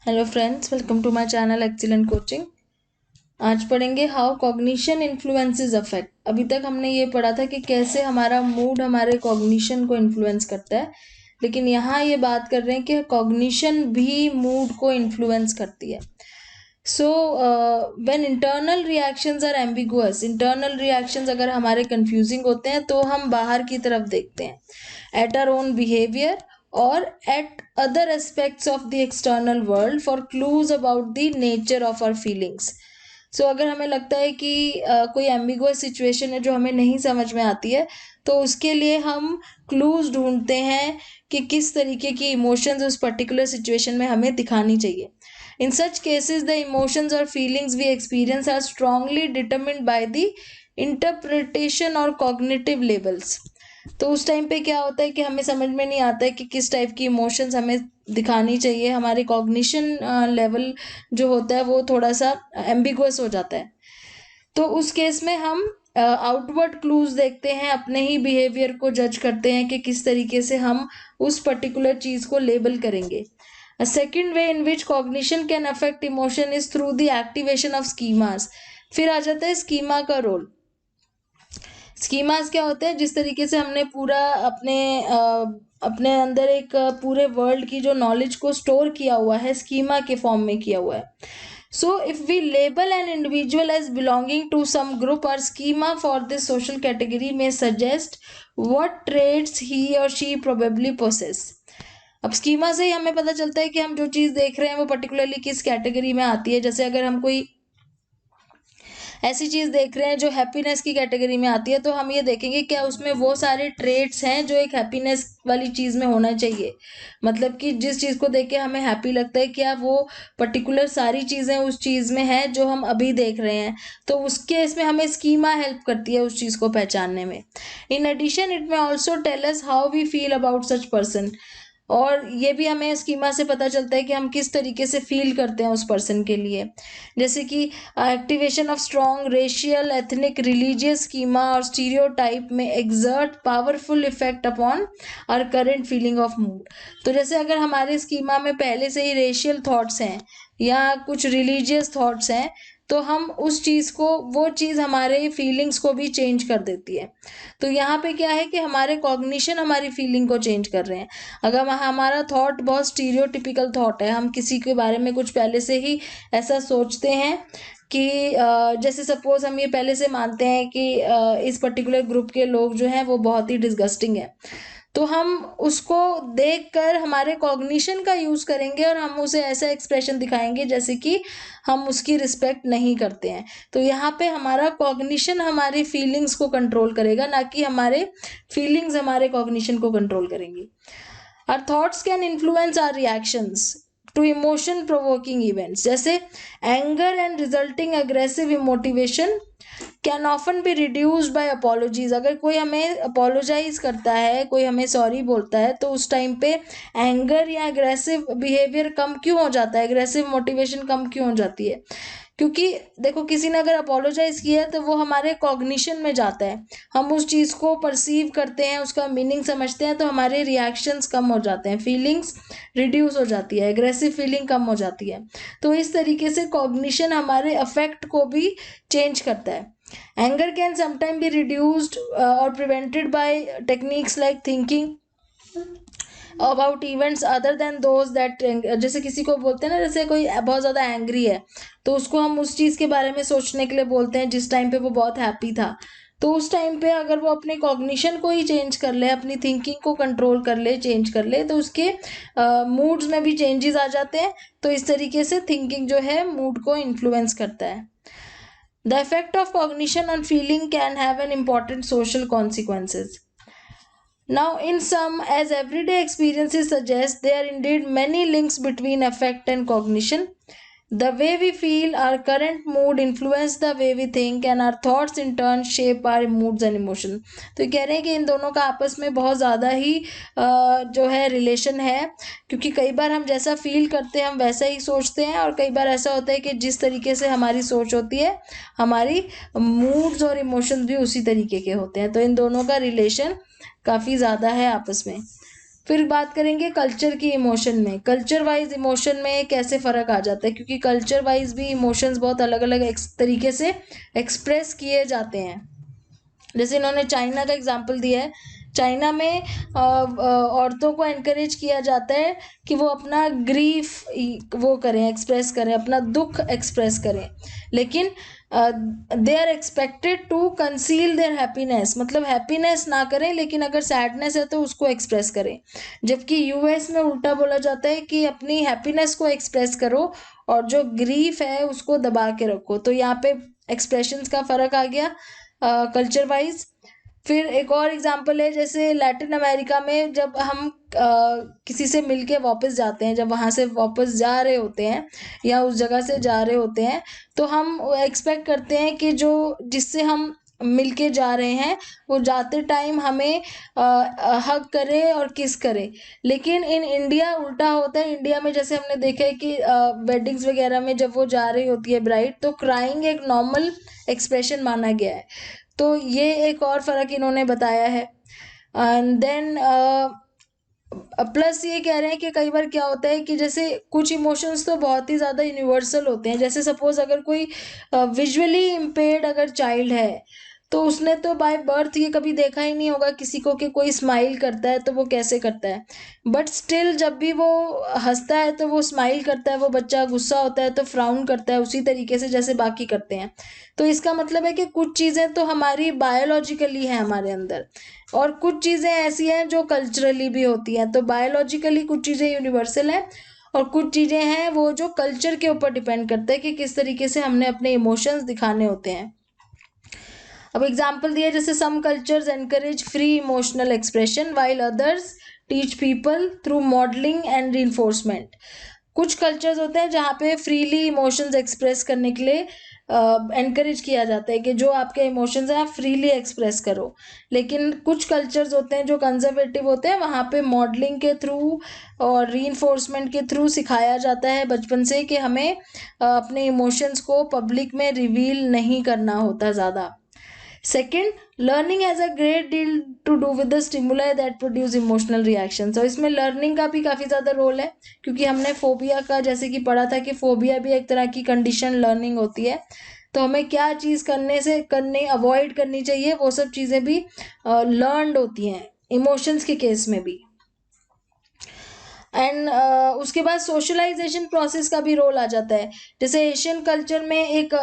Hello friends, welcome to my channel excellent coaching. आज पढ़ेंगे how cognition influences affect. अभी तक हमने ये पढ़ा था कि कैसे हमारा मूड हमारे कॉग्निशन को इन्फ्लुएंस करता है, लेकिन यहाँ ये बात कर रहे हैं कि कॉग्निशन भी मूड को इन्फ्लुएंस करती है। So when internal reactions are ambiguous, internal reactions अगर हमारे कंफ्यूजिंग होते हैं तो हम बाहर की तरफ देखते हैं एट आवर ओन बिहेवियर और at other aspects of the external world for clues about the nature of our feelings. So अगर हमें लगता है कि कोई एम्बिगुअस सिचुएशन है जो हमें नहीं समझ में आती है, तो उसके लिए हम क्लूज ढूंढते हैं कि किस तरीके की इमोशंस उस पर्टिकुलर सिचुएशन में हमें दिखानी चाहिए. In such cases, the emotions or feelings we experience are strongly determined by the interpretation or cognitive labels. तो उस टाइम पे क्या होता है कि हमें समझ में नहीं आता है कि किस टाइप की इमोशंस हमें दिखानी चाहिए. हमारे कॉग्निशन लेवल जो होता है वो थोड़ा सा एम्बिगुअस हो जाता है. तो उस केस में हम आउटवर्ड क्लूज देखते हैं, अपने ही बिहेवियर को जज करते हैं कि किस तरीके से हम उस पर्टिकुलर चीज को लेबल करेंगे. A second way in which cognition can affect emotion is through the activation of schemas. फिर आ जाता है स्कीमा का रोल. स्कीमास क्या होते हैं? जिस तरीके से हमने पूरा अपने अंदर एक पूरे वर्ल्ड की जो नॉलेज को स्टोर किया हुआ है, स्कीमा के फॉर्म में किया हुआ है. So if we label an individual as belonging to some group or schema for this social category may suggest what traits he or she probably possess. अब स्कीमा से ही हमें पता चलता है कि हम जो चीज देख रहे हैं वो पर्टिकुलरली किस कैटेगरी में आती है. जैसे अगर हम कोई ऐसी चीज देख रहे हैं जो हैप्पीनेस की कैटेगरी में आती है, तो हम ये देखेंगे क्या उसमें वो सारे ट्रेट्स हैं जो एक हैप्पीनेस वाली चीज में होना चाहिए. मतलब कि जिस चीज को देख के हमें हैप्पी लगता है, क्या वो पर्टिकुलर सारी चीजें उस चीज में है जो हम अभी देख रहे हैं. तो उसके इसमें हमें स्कीमा हेल्प करती है उस चीज को पहचानने में. In addition it may also tell us how we feel about such person. और ये भी हमें स्कीमा से पता चलता है कि हम किस तरीके से फील करते हैं उस पर्सन के लिए. जैसे कि activation of strong racial ethnic religious schema और स्टीरियोटाइप में exert powerful effect upon our current feeling of mood. तो जैसे अगर हमारे स्कीमा में पहले से ही रेशियल थॉट्स हैं या कुछ रिलीजियस थॉट्स हैं, तो हम उस चीज को, वो चीज हमारे फीलिंग्स को भी चेंज कर देती है. तो यहाँ पे क्या है कि हमारे कॉग्निशन हमारी फीलिंग को चेंज कर रहे हैं. अगर हमारा थॉट बहुत स्टीरियोटिपिकल थॉट है, हम किसी के बारे में कुछ पहले से ही ऐसा सोचते हैं कि जैसे सपोज हम ये पहले से मानते हैं कि इस पर्टिकुलर ग्रुप के लोग जो हैं वो बहुत ही डिस्गस्टिंग है, तो हम उसको देखकर हमारे कॉग्निशन का यूज करेंगे और हम उसे ऐसा एक्सप्रेशन दिखाएंगे जैसे कि हम उसकी रिस्पेक्ट नहीं करते हैं. तो यहाँ पे हमारा कॉग्निशन हमारी फीलिंग्स को कंट्रोल करेगा, ना कि हमारे फीलिंग्स हमारे कॉग्निशन को कंट्रोल करेंगी. Our thoughts can influence our reactions to emotion provoking events. जैसे anger and resulting aggressive emotivation can often be reduced by apologies. अगर कोई हमें apologize करता है, कोई हमें सॉरी बोलता है, तो उस टाइम पे एंगर या अग्रेसिव बिहेवियर कम क्यों हो जाता है, अग्रेसिव मोटिवेशन कम क्यों हो जाती है? क्योंकि देखो, किसी ने अगर अपोलोजाइज किया है तो वो हमारे कॉग्निशन में जाता है, हम उस चीज को परसीव करते हैं, उसका मीनिंग समझते हैं, तो हमारे रिएक्शंस कम हो जाते हैं, फीलिंग्स रिड्यूस हो जाती है, एग्रेसिव फीलिंग कम हो जाती है. तो इस तरीके से कॉग्निशन हमारे अफेक्ट को भी चेंज करता है. Anger can sometime be reduced और prevented by techniques like thinking about events other than those that. जैसे किसी को बोलते हैं ना, जैसे कोई बहुत ज़्यादा एंग्री है, तो उसको हम उस चीज़ के बारे में सोचने के लिए बोलते हैं जिस टाइम पे वो बहुत हैप्पी था. तो उस टाइम पे अगर वो अपने कॉग्निशन को ही चेंज कर ले, अपनी थिंकिंग को कंट्रोल कर ले, चेंज कर ले, तो उसके मूड्स में भी चेंजेस आ जाते हैं. तो इस तरीके से थिंकिंग जो है मूड को इन्फ्लुएंस करता है. The effect of cognition on feeling can have an important social consequences. Now, in sum, as everyday experiences suggest, there are indeed many links between affect and cognition. The way we feel, our current mood influence the way we think, and our thoughts in turn shape our moods and emotion. तो कह रहे हैं कि इन दोनों का आपस में बहुत ज़्यादा ही जो है रिलेशन है, क्योंकि कई बार हम जैसा फील करते हैं हम वैसा ही सोचते हैं, और कई बार ऐसा होता है कि जिस तरीके से हमारी सोच होती है, हमारी मूड्स और इमोशंस भी उसी तरीके के होते हैं. तो इन दोनों का रिलेशन काफ़ी ज़्यादा है आपस में. फिर बात करेंगे कल्चर की इमोशन में, कल्चर वाइज इमोशन में कैसे फ़र्क आ जाता है, क्योंकि कल्चर वाइज भी इमोशंस बहुत अलग अलग तरीके से एक्सप्रेस किए जाते हैं। जैसे इन्होंने चाइना का एग्जाम्पल दिया है, चाइना में औरतों को एनकरेज किया जाता है कि वो अपना ग्रीफ वो करें, एक्सप्रेस करें, अपना दुख एक्सप्रेस करें, लेकिन they are expected to conceal their happiness, मतलब हैप्पीनेस ना करें लेकिन अगर सैडनेस है तो उसको एक्सप्रेस करें। जबकि यूएस में उल्टा बोला जाता है कि अपनी हैप्पीनेस को एक्सप्रेस करो और जो ग्रीफ है उसको दबा के रखो। तो यहाँ पे एक्सप्रेशंस का फ़र्क आ गया कल्चर वाइज। फिर एक और एग्जांपल है, जैसे लैटिन अमेरिका में जब हम किसी से मिलके वापस जाते हैं, जब वहाँ से वापस जा रहे होते हैं या उस जगह से जा रहे होते हैं, तो हम एक्सपेक्ट करते हैं कि जो जिससे हम मिलके जा रहे हैं वो जाते टाइम हमें हग करे और किस करे। लेकिन इन इंडिया उल्टा होता है। इंडिया में जैसे हमने देखा है कि वेडिंग्स वगैरह में जब वो जा रही होती है ब्राइड, तो क्राइंग एक नॉर्मल एक्सप्रेशन माना गया है। तो ये एक और फ़र्क इन्होंने बताया है। एंड देन प्लस ये कह रहे हैं कि कई बार क्या होता है कि जैसे कुछ इमोशंस तो बहुत ही ज़्यादा यूनिवर्सल होते हैं। जैसे सपोज अगर कोई विजुअली इम्पेयर्ड अगर चाइल्ड है, तो उसने तो बाय बर्थ ये कभी देखा ही नहीं होगा किसी को कि कोई स्माइल करता है तो वो कैसे करता है, बट स्टिल जब भी वो हंसता है तो वो स्माइल करता है, वो बच्चा गुस्सा होता है तो फ्राउन करता है उसी तरीके से जैसे बाकी करते हैं। तो इसका मतलब है कि कुछ चीज़ें तो हमारी बायोलॉजिकली हैं हमारे अंदर, और कुछ चीज़ें ऐसी हैं जो कल्चरली भी होती हैं। तो बायोलॉजिकली कुछ चीज़ें यूनिवर्सल हैं और कुछ चीज़ें हैं वो जो कल्चर के ऊपर डिपेंड करते हैं कि किस तरीके से हमने अपने इमोशंस दिखाने होते हैं। अब एग्जाम्पल दिया, जैसे some cultures encourage free emotional expression while others teach people through modelling and reinforcement. कुछ कल्चर्स होते हैं जहाँ पे फ्रीली इमोशंस एक्सप्रेस करने के लिए एनकरेज किया जाता है कि जो आपके इमोशंस हैं आप फ्रीली एक्सप्रेस करो। लेकिन कुछ कल्चर्स होते हैं जो कंजर्वेटिव होते हैं, वहाँ पे मॉडलिंग के थ्रू और रीइंफोर्समेंट के थ्रू सिखाया जाता है बचपन से कि हमें अपने इमोशंस को पब्लिक में रिवील नहीं करना होता ज़्यादा। Second, learning has a great deal to do with the stimuli that produce emotional reaction. तो इसमें लर्निंग का भी काफ़ी ज़्यादा रोल है, क्योंकि हमने फोबिया का जैसे कि पढ़ा था कि फोबिया भी एक तरह की कंडीशन लर्निंग होती है। तो हमें क्या चीज़ करने अवॉइड करनी चाहिए, वो सब चीज़ें भी लर्नड होती हैं इमोशंस के केस में भी। एंड उसके बाद सोशलाइजेशन प्रोसेस का भी रोल आ जाता है। जैसे एशियन कल्चर में एक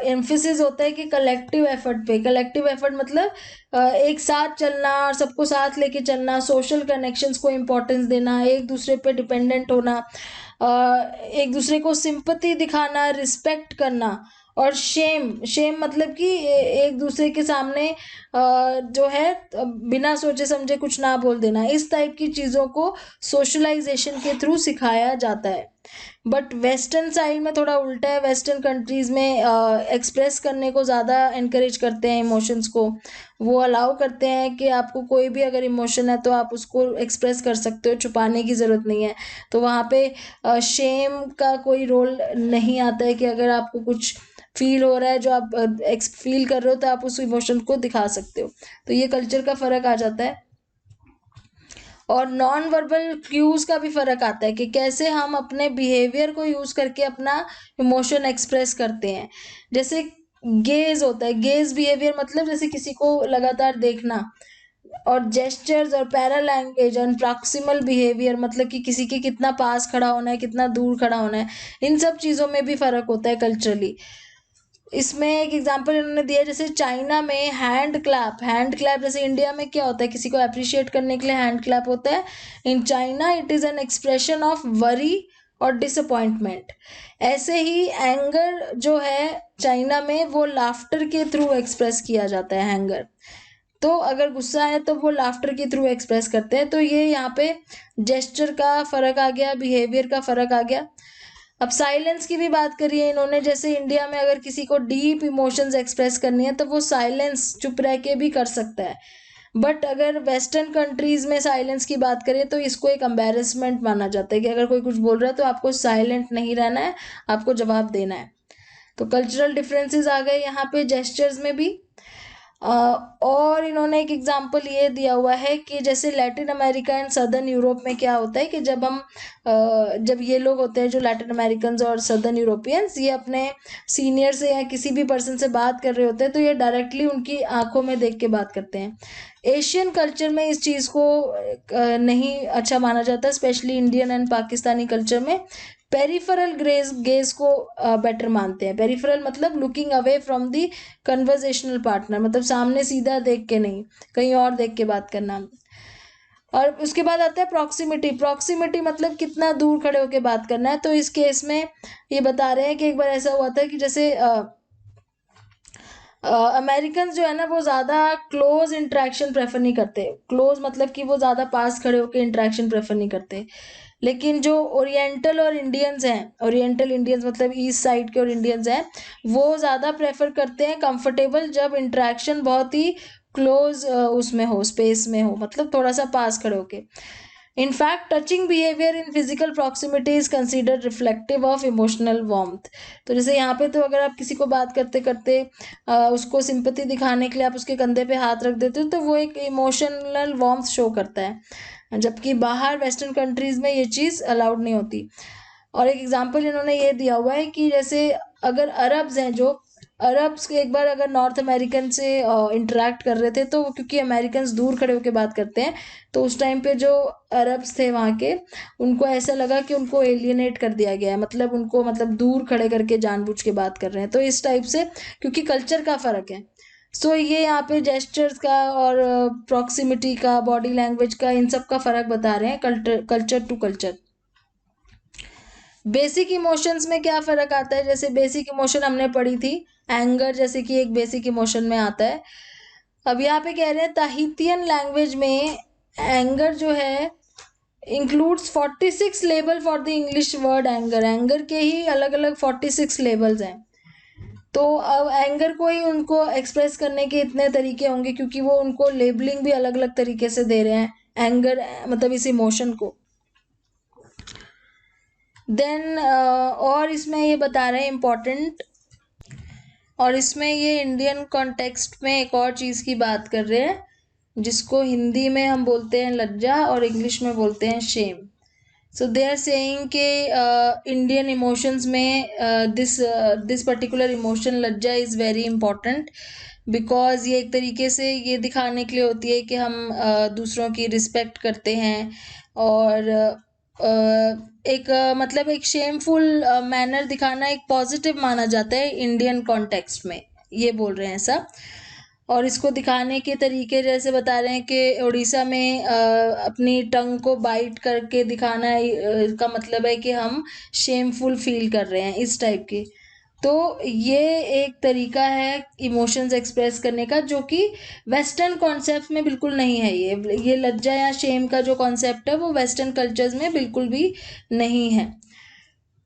एम्फेसिस होता है कि कलेक्टिव एफर्ट पे। कलेक्टिव एफर्ट मतलब एक साथ चलना और सबको साथ लेके चलना, सोशल कनेक्शंस को इम्पोर्टेंस देना, एक दूसरे पे डिपेंडेंट होना, एक दूसरे को सिंपैथी दिखाना, रिस्पेक्ट करना। और शेम मतलब कि एक दूसरे के सामने जो है बिना सोचे समझे कुछ ना बोल देना। इस टाइप की चीज़ों को सोशलाइजेशन के थ्रू सिखाया जाता है। बट वेस्टर्न साइड में थोड़ा उल्टा है। वेस्टर्न कंट्रीज़ में एक्सप्रेस करने को ज़्यादा एनकरेज करते हैं इमोशंस को। वो अलाउ करते हैं कि आपको कोई भी अगर इमोशन है तो आप उसको एक्सप्रेस कर सकते हो, छुपाने की ज़रूरत नहीं है। तो वहाँ पे शेम का कोई रोल नहीं आता है कि अगर आपको कुछ फील हो रहा है जो आप फील कर रहे हो तो आप उस इमोशन को दिखा सकते हो। तो ये कल्चर का फ़र्क आ जाता है। और नॉन वर्बल क्यूज का भी फर्क आता है कि कैसे हम अपने बिहेवियर को यूज करके अपना इमोशन एक्सप्रेस करते हैं। जैसे गेज होता है, गेज बिहेवियर मतलब जैसे किसी को लगातार देखना। और जेस्चर्स और पैरा लैंग्वेज और प्रॉक्सिमल बिहेवियर मतलब कि किसी के कितना पास खड़ा होना है, कितना दूर खड़ा होना है, इन सब चीज़ों में भी फर्क होता है कल्चरली। इसमें एक एग्जांपल इन्होंने दिया, जैसे चाइना में हैंड क्लैप जैसे इंडिया में क्या होता है किसी को अप्रिशिएट करने के लिए हैंड क्लैप होता है, in China it is an expression of worry और डिसअपॉइंटमेंट। ऐसे ही एंगर जो है चाइना में वो लाफ्टर के थ्रू एक्सप्रेस किया जाता है एंगर। तो अगर गुस्सा है तो वो लाफ्टर के थ्रू एक्सप्रेस करते हैं। तो ये यहाँ पे जेस्चर का फ़र्क आ गया, बिहेवियर का फ़र्क आ गया। अब साइलेंस की भी बात करिए इन्होंने, जैसे इंडिया में अगर किसी को डीप इमोशंस एक्सप्रेस करनी है तो वो साइलेंस चुप रह के भी कर सकता है। बट अगर वेस्टर्न कंट्रीज में साइलेंस की बात करें तो इसको एक एम्बेरसमेंट माना जाता है कि अगर कोई कुछ बोल रहा है तो आपको साइलेंट नहीं रहना है, आपको जवाब देना है। तो कल्चरल डिफरेंसेस आ गए यहाँ पे जेस्चर्स में भी। और इन्होंने एक एग्जांपल ये दिया हुआ है कि जैसे Latin America and southern Europe में क्या होता है कि जब ये लोग होते हैं जो लैटिन अमेरिकन और सदर्न यूरोपियंस, ये अपने सीनियर से या किसी भी पर्सन से बात कर रहे होते हैं तो ये डायरेक्टली उनकी आंखों में देख के बात करते हैं। एशियन कल्चर में इस चीज़ को नहीं अच्छा माना जाता, specially Indian and Pakistani culture में पेरिफेरल गेज को बेटर मानते हैं। पेरिफेरल मतलब looking away from the conversational partner, मतलब सामने सीधा देख के नहीं, कहीं और देख के बात करना। और उसके बाद आता है प्रॉक्सिमिटी। प्रॉक्सिमिटी मतलब कितना दूर खड़े होकर बात करना है। तो इस केस में ये बता रहे हैं कि एक बार ऐसा हुआ था कि जैसे अमेरिकन जो है ना वो ज़्यादा क्लोज इंटरेक्शन प्रेफर नहीं करते। क्लोज मतलब कि वो ज़्यादा पास खड़े होकर इंटरेक्शन प्रेफर नहीं करते। लेकिन जो ओरिएंटल और इंडियंस हैं, ओरिएंटल इंडियंस मतलब ईस्ट साइड के और इंडियंस हैं, वो ज़्यादा प्रेफर करते हैं कंफर्टेबल जब इंटरेक्शन बहुत ही क्लोज उसमें हो, स्पेस में हो, मतलब थोड़ा सा पास खड़े होके। In fact, touching behavior in physical proximity is considered reflective of emotional warmth. तो जैसे यहाँ पे तो अगर आप किसी को बात करते करते उसको सिंपैथी दिखाने के लिए आप उसके कंधे पे हाथ रख देते हो तो वो एक इमोशनल वार्मथ शो करता है, जबकि बाहर वेस्टर्न कंट्रीज में ये चीज़ अलाउड नहीं होती। और एक एग्जांपल इन्होंने ये दिया हुआ है कि जैसे अगर अरब्स हैं, जो अरब्स एक बार अगर नॉर्थ अमेरिकन से इंटरेक्ट कर रहे थे तो क्योंकि अमेरिकन दूर खड़े होकर बात करते हैं तो उस टाइम पे जो अरब्स थे वहाँ के, उनको ऐसा लगा कि उनको एलियनेट कर दिया गया है, मतलब उनको मतलब दूर खड़े करके जानबूझ के बात कर रहे हैं। तो इस टाइप से क्योंकि कल्चर का फ़र्क है, सो ये यहाँ पे जेस्चर्स का और प्रॉक्सिमिटी का, बॉडी लैंग्वेज का, इन सब का फ़र्क बता रहे हैं culture to culture. Basic emotions में क्या फ़र्क आता है? जैसे बेसिक इमोशन हमने पढ़ी थी, एंगर जैसे कि एक बेसिक इमोशन में आता है। अब यहाँ पे कह रहे हैं ताहितियन लैंग्वेज में एंगर जो है includes 46 label for the English word anger. Anger के ही अलग अलग 46 लेबल्स हैं। तो अब एंगर को ही उनको एक्सप्रेस करने के इतने तरीके होंगे क्योंकि वो उनको लेबलिंग भी अलग अलग तरीके से दे रहे हैं, एंगर मतलब इस इमोशन को। देन और इसमें ये बता रहे हैं इम्पोर्टेंट, और इसमें ये इंडियन कॉन्टेक्स्ट में एक और चीज़ की बात कर रहे हैं जिसको हिंदी में हम बोलते हैं लज्जा और इंग्लिश में बोलते हैं shame. So they are saying के इंडियन इमोशंस में दिस पर्टिकुलर इमोशन लज्जा इज़ वेरी इंपॉर्टेंट बिकॉज ये एक तरीके से ये दिखाने के लिए होती है कि हम दूसरों की रिस्पेक्ट करते हैं, और मतलब एक शेमफुल मैनर दिखाना एक पॉजिटिव माना जाता है इंडियन कॉन्टेक्स्ट में, ये बोल रहे हैं सब। और इसको दिखाने के तरीके जैसे बता रहे हैं कि उड़ीसा में अपनी टंग को बाइट करके दिखाना का मतलब है कि हम शेमफुल फील कर रहे हैं, इस टाइप की। तो ये एक तरीका है इमोशंस एक्सप्रेस करने का जो कि वेस्टर्न कॉन्सेप्ट में बिल्कुल नहीं है। ये लज्जा या शेम का जो कॉन्सेप्ट है वो वेस्टर्न कल्चर्स में बिल्कुल भी नहीं है।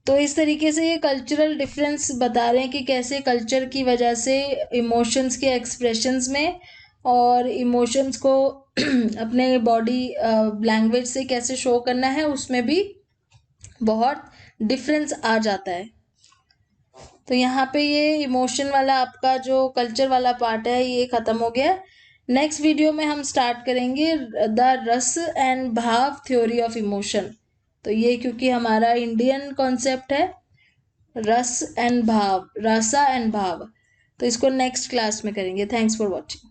तो इस तरीके से ये कल्चरल डिफरेंस बता रहे हैं कि कैसे कल्चर की वजह से इमोशंस के एक्सप्रेशंस में और इमोशंस को अपने बॉडी लैंग्वेज से कैसे शो करना है उसमें भी बहुत डिफरेंस आ जाता है। तो यहाँ पे ये इमोशन वाला आपका जो कल्चर वाला पार्ट है ये ख़त्म हो गया। नेक्स्ट वीडियो में हम स्टार्ट करेंगे द रस एंड भाव थ्योरी ऑफ इमोशन। तो ये क्योंकि हमारा इंडियन कॉन्सेप्ट है रस एंड भाव, रसा एंड भाव, तो इसको नेक्स्ट क्लास में करेंगे। Thanks for watching.